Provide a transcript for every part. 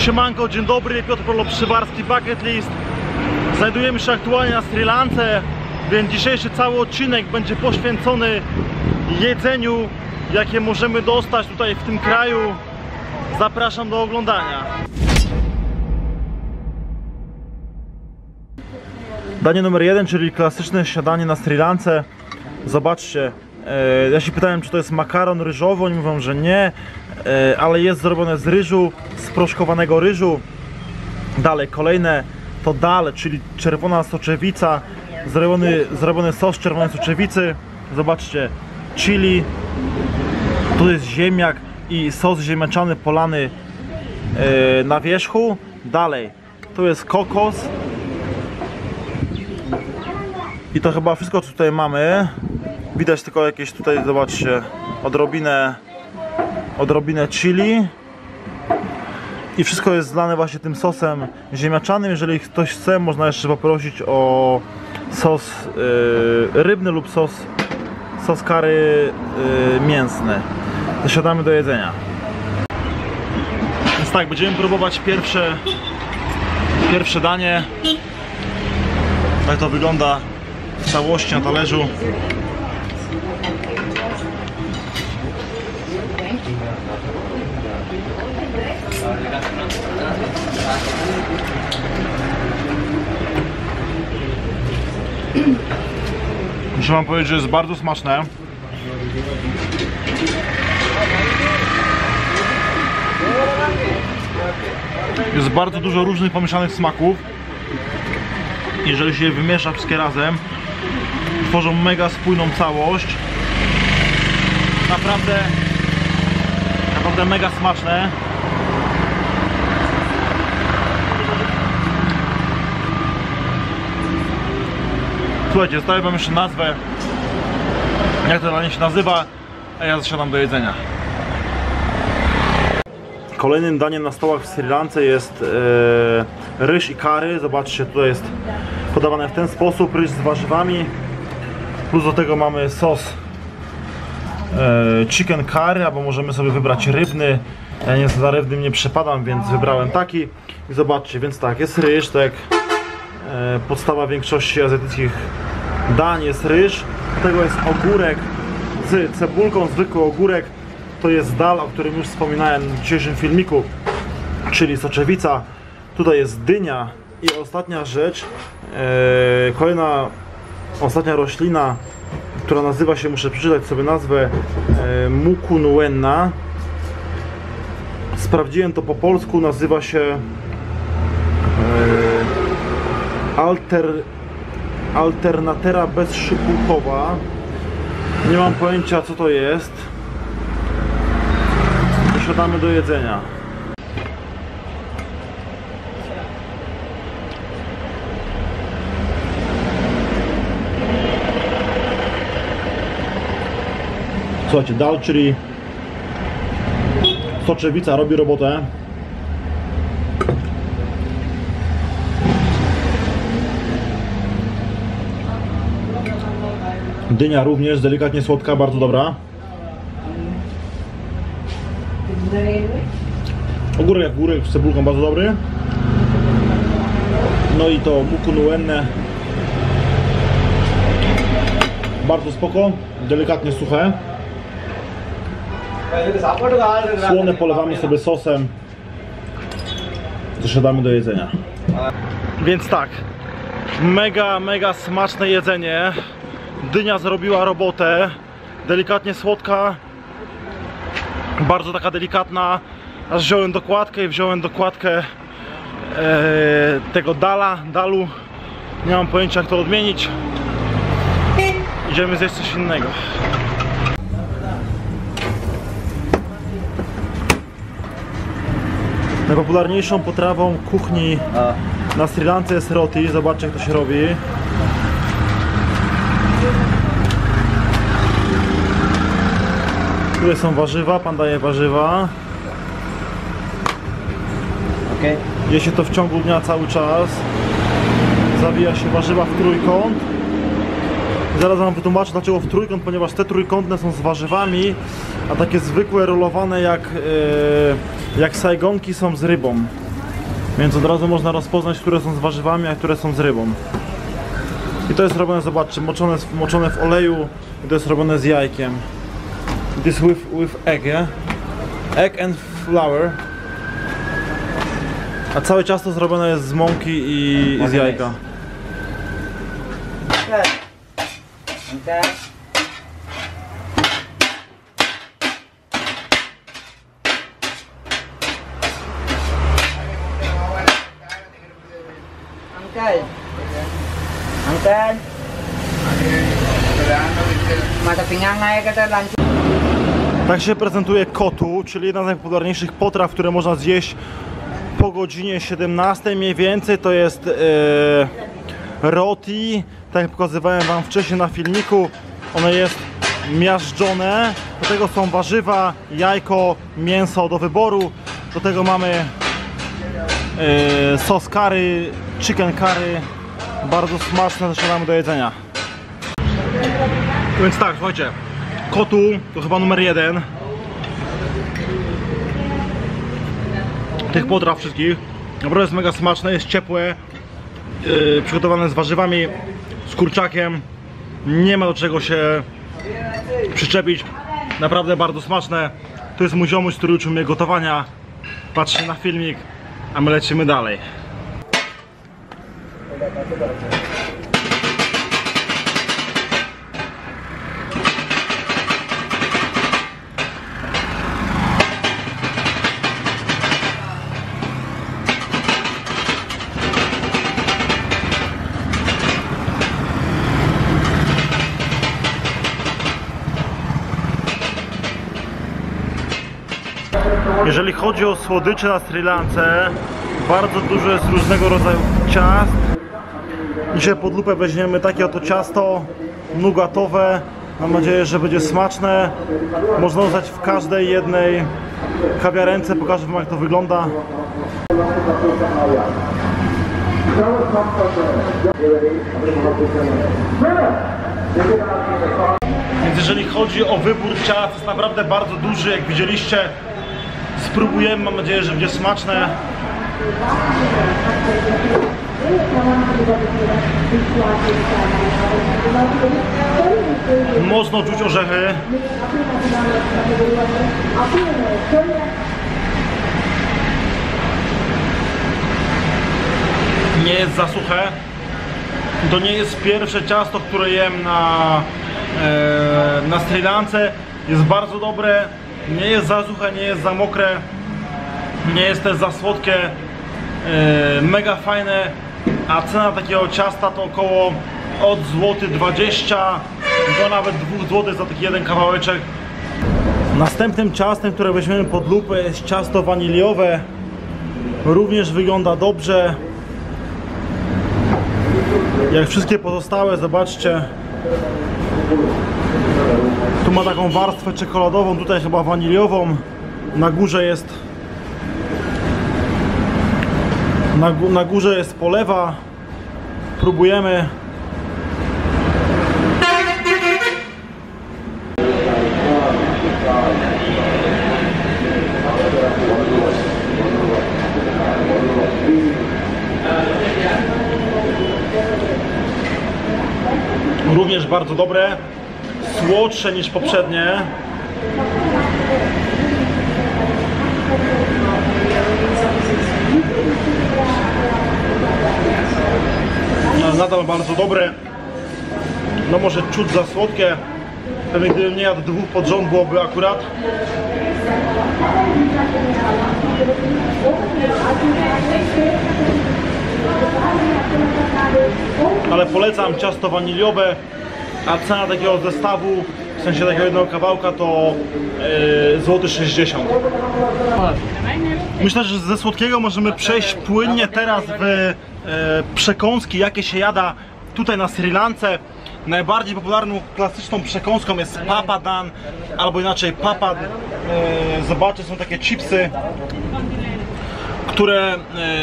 Siemanko, dzień dobry, Piotr Przywarski, Bucket List. Znajdujemy się aktualnie na Sri Lance, więc dzisiejszy cały odcinek będzie poświęcony jedzeniu, jakie możemy dostać tutaj w tym kraju. Zapraszam do oglądania. Danie numer 1, czyli klasyczne śniadanie na Sri Lance. Zobaczcie, ja się pytałem, czy to jest makaron ryżowy, oni mówią, że nie, ale jest zrobione z ryżu, z proszkowanego ryżu. Dalej, kolejne to dal, czyli czerwona soczewica, zrobiony sos czerwonej soczewicy. Zobaczcie, chili, tu jest ziemniak i sos ziemniaczany polany na wierzchu. Dalej, tu jest kokos. I to chyba wszystko, co tutaj mamy. Widać tylko jakieś tutaj, zobaczcie, odrobinę chili. I wszystko jest zlane właśnie tym sosem ziemniaczanym. Jeżeli ktoś chce, można jeszcze poprosić o sos rybny lub sos curry mięsny. Zasiadamy do jedzenia. Więc tak, będziemy próbować pierwsze danie. Tak to wygląda w całości na talerzu. Muszę wam powiedzieć, że jest bardzo smaczne. Jest bardzo dużo różnych pomieszanych smaków. Jeżeli się je wymiesza wszystkie razem, tworzą mega spójną całość. Naprawdę mega smaczne. Słuchajcie, zostawię wam jeszcze nazwę, jak to danie się nazywa, a ja zasiadam do jedzenia. Kolejnym daniem na stołach w Sri Lance jest ryż i curry. Zobaczcie, tutaj jest podawane w ten sposób, ryż z warzywami. Plus do tego mamy sos chicken curry, albo możemy sobie wybrać rybny. Ja nie za rybnym nie przepadam, więc wybrałem taki. I zobaczcie, więc tak, jest ryż, tak jak podstawa większości azjatyckich dań jest ryż. Do tego jest ogórek z cebulką, zwykły ogórek. To jest dal, o którym już wspominałem w dzisiejszym filmiku, czyli soczewica. Tutaj jest dynia i ostatnia rzecz, ostatnia roślina, która nazywa się, muszę przeczytać sobie nazwę, mukunwenna. Sprawdziłem to po polsku, nazywa się alternatera bezszczypułkowa. Nie mam pojęcia, co to jest. Siadamy do jedzenia. Słuchajcie, dal, czyli soczewica robi robotę. Dynia również delikatnie słodka, bardzo dobra. Ogórek jak ogórek z cebulką, bardzo dobry. No i to mukunwenne, bardzo spoko, delikatnie suche. Słone polewamy sobie sosem. Zasiadamy do jedzenia. Więc tak, mega smaczne jedzenie. Dynia zrobiła robotę. Delikatnie słodka, bardzo taka delikatna. Aż wziąłem dokładkę tego dalu. Nie mam pojęcia, jak to odmienić. Idziemy zjeść coś innego. Najpopularniejszą potrawą kuchni na Sri Lance jest roti. Zobaczcie, jak to się robi. Tutaj są warzywa, pan daje warzywa. Je się to w ciągu dnia cały czas. Zawija się warzywa w trójkąt. Zaraz wam wytłumaczę, dlaczego w trójkąt, ponieważ te trójkątne są z warzywami, a takie zwykłe rolowane jak sajgonki są z rybą. Więc od razu można rozpoznać, które są z warzywami, a które są z rybą. I to jest robione, zobaczcie, moczone w oleju i to jest robione z jajkiem. This with egg, yeah? Egg and flour. A całe ciasto zrobione jest z mąki i z jajka. Uncle. Mata pinangay ka lunch. Tak się prezentuje kotu, czyli jedna z najpopularniejszych potraw, które można zjeść po godzinie 17 mniej więcej. To jest roti, tak jak pokazywałem wam wcześniej na filmiku. One jest miażdżone, do tego są warzywa, jajko, mięso do wyboru. Do tego mamy sos curry, chicken curry. Bardzo smaczne, zaczynamy do jedzenia. Więc tak, słuchajcie, kotu to chyba numer 1 tych potraw wszystkich. Naprawdę jest mega smaczne, jest ciepłe, przygotowane z warzywami, z kurczakiem. Nie ma do czego się przyczepić. Naprawdę bardzo smaczne. To jest mój ziomuś, który uczył mnie gotowania. Patrzcie na filmik, a my lecimy dalej. Jeżeli chodzi o słodycze na Sri Lance, bardzo dużo jest różnego rodzaju ciast. Dzisiaj pod lupę weźmiemy takie oto ciasto nugatowe. Mam nadzieję, że będzie smaczne. Można dostać w każdej jednej kawiarence. Pokażę wam, jak to wygląda. Więc jeżeli chodzi o wybór ciast, jest naprawdę bardzo duży, jak widzieliście. Spróbujemy, mam nadzieję, że będzie smaczne. Mocno czuć orzechy. Nie jest za suche. To nie jest pierwsze ciasto, które jem na Sri Lance. Jest bardzo dobre. Nie jest za suche, nie jest za mokre. Nie jest też za słodkie. Mega fajne. A cena takiego ciasta to około od złoty 20 do nawet 2 zł za taki jeden kawałeczek. Następnym ciastem, które weźmiemy pod lupę, jest ciasto waniliowe. Również wygląda dobrze. Jak wszystkie pozostałe, zobaczcie. Tu ma taką warstwę czekoladową, tutaj chyba waniliową. Na górze jest na górze jest polewa. Próbujemy. Również bardzo dobre, słodsze niż poprzednie. No, nadal bardzo dobre. No może ciut za słodkie. Pewnie gdybym nie jadł 2 pod rząd, byłoby akurat. Ale polecam ciasto waniliowe, a cena takiego zestawu, w sensie takiego jednego kawałka, to złoty 60 zł. Myślę, że ze słodkiego możemy przejść płynnie teraz w przekąski, jakie się jada tutaj na Sri Lance. Najbardziej popularną klasyczną przekąską jest papadan, albo inaczej papad. Zobaczcie, są takie chipsy, które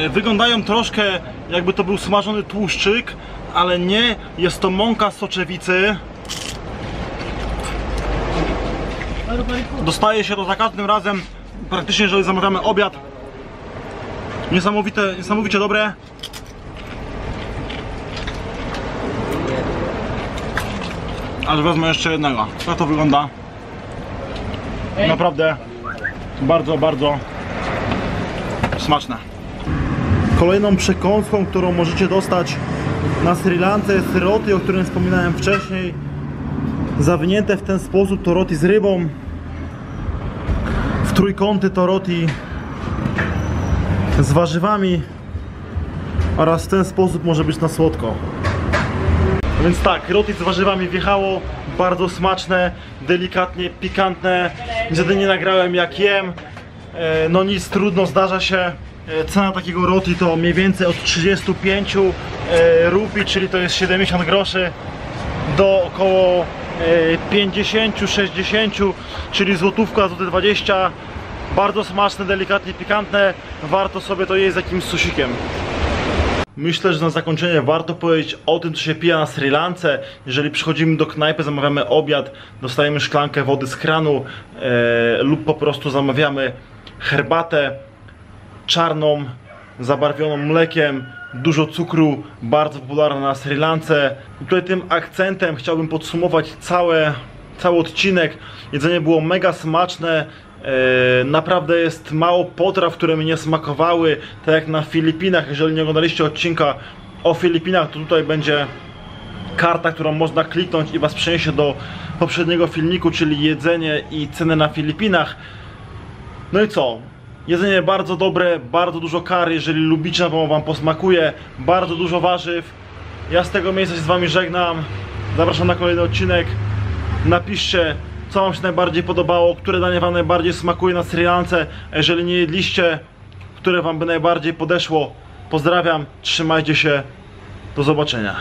wyglądają troszkę, jakby to był smażony tłuszczyk, ale nie, jest to mąka z soczewicy. Dostaje się to za każdym razem, praktycznie jeżeli zamawiamy obiad, Niesamowicie dobre. Aż wezmę jeszcze jednego. Jak to wygląda? Naprawdę bardzo, bardzo smaczne. Kolejną przekąską, którą możecie dostać na Sri Lance, jest roti, o którym wspominałem wcześniej. Zawinięte w ten sposób to roti z rybą. W trójkąty to roti z warzywami. Oraz w ten sposób może być na słodko. Więc tak, roti z warzywami wjechało, bardzo smaczne, delikatnie pikantne. Niestety nie nagrałem jak jem. No nic, trudno, zdarza się. Cena takiego roti to mniej więcej od 35 rupii, czyli to jest 70 groszy, do około 50-60, czyli złotówka, złoty 20. Bardzo smaczne, delikatnie pikantne. Warto sobie to jeść z jakimś sosikiem. Myślę, że na zakończenie warto powiedzieć o tym, co się pije na Sri Lance. Jeżeli przychodzimy do knajpy, zamawiamy obiad, dostajemy szklankę wody z kranu lub po prostu zamawiamy herbatę czarną, zabarwioną mlekiem, dużo cukru, bardzo popularna na Sri Lance. I tutaj tym akcentem chciałbym podsumować cały odcinek. Jedzenie było mega smaczne. Naprawdę jest mało potraw, które mi nie smakowały, tak jak na Filipinach. Jeżeli nie oglądaliście odcinka o Filipinach, to tutaj będzie karta, którą można kliknąć i was przeniesie do poprzedniego filmiku, czyli jedzenie i ceny na Filipinach. No i co? Jedzenie bardzo dobre, bardzo dużo kar, jeżeli lubicie, na pewno wam posmakuje, bardzo dużo warzyw. Ja z tego miejsca się z wami żegnam, zapraszam na kolejny odcinek. Napiszcie, co wam się najbardziej podobało, które danie wam najbardziej smakuje na Sri Lance, a jeżeli nie jedliście, które wam by najbardziej podeszło. Pozdrawiam, trzymajcie się, do zobaczenia.